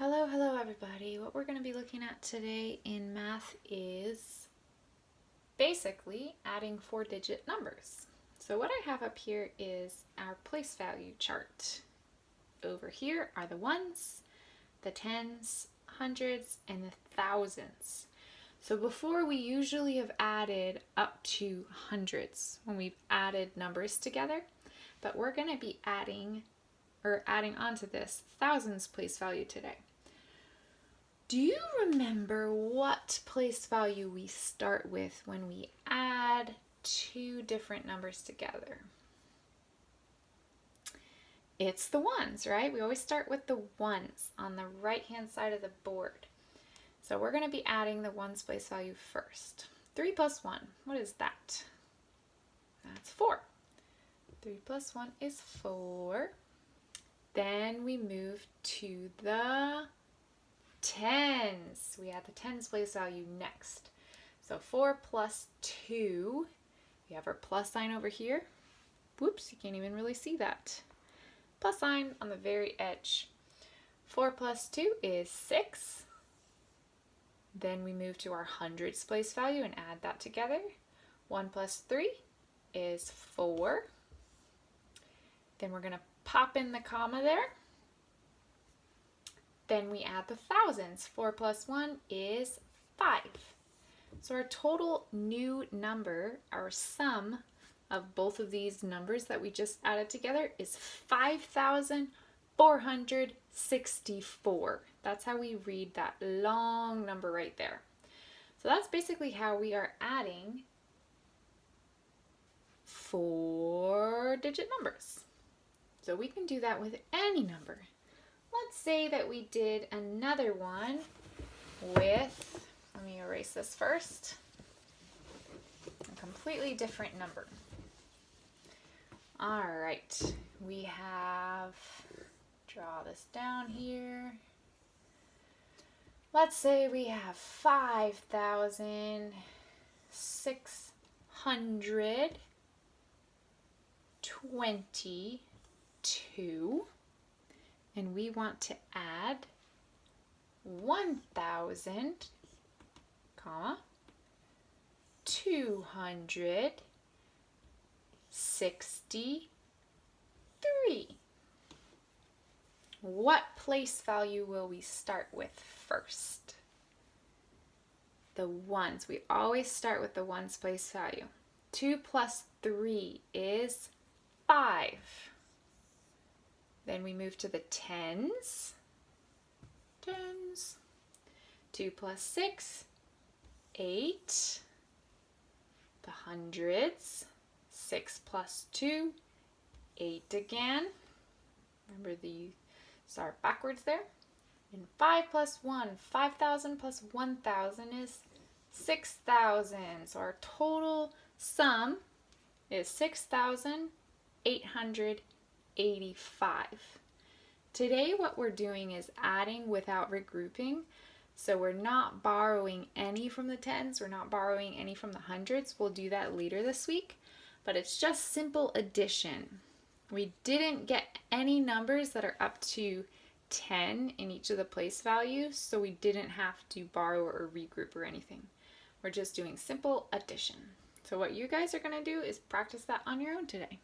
Hello everybody. What we're going to be looking at today in math is basically adding 4-digit numbers. So what I have up here is our place value chart. Over here are the ones, the tens, hundreds, and the thousands. So before we usually have added up to hundreds when we've added numbers together, but we're going to be adding onto this thousands place value today. Do you remember what place value we start with when we add two different numbers together? It's the ones, right? We always start with the ones on the right-hand side of the board. So we're going to be adding the ones place value first. 3 plus 1, what is that? That's 4. 3 plus 1 is 4. Then we move to the tens. We add the tens place value next. So 4 plus 2, we have our plus sign over here. Whoops, you can't even really see that. Plus sign on the very edge. 4 plus 2 is 6. Then we move to our hundreds place value and add that together. 1 plus 3 is 4. Then we're going to pop in the comma there. Then we add the thousands. 4 plus 1 is 5. So our total new number, our sum of both of these numbers that we just added together, is 5,464. That's how we read that long number right there. So that's basically how we are adding 4-digit numbers. So we can do that with any number. Let's say that we did another one with, let me erase this first, a completely different number. All right, we have, draw this down here. Let's say we have 5,622. And we want to add 1,000, 263. What place value will we start with first? The ones. We always start with the ones place value. 2 plus 3 is 5. Then we move to the tens. 2 plus 6, 8. The hundreds. 6 plus 2, 8 again. Remember the start backwards there. And 5 plus 1, 5,000 plus 1,000 is 6,000. So our total sum is 6,885. Today what we're doing is adding without regrouping. So we're not borrowing any from the tens, we're not borrowing any from the hundreds. We'll do that later this week, but it's just simple addition. We didn't get any numbers that are up to 10 in each of the place values, so we didn't have to borrow or regroup or anything. We're just doing simple addition. So what you guys are going to do is practice that on your own today.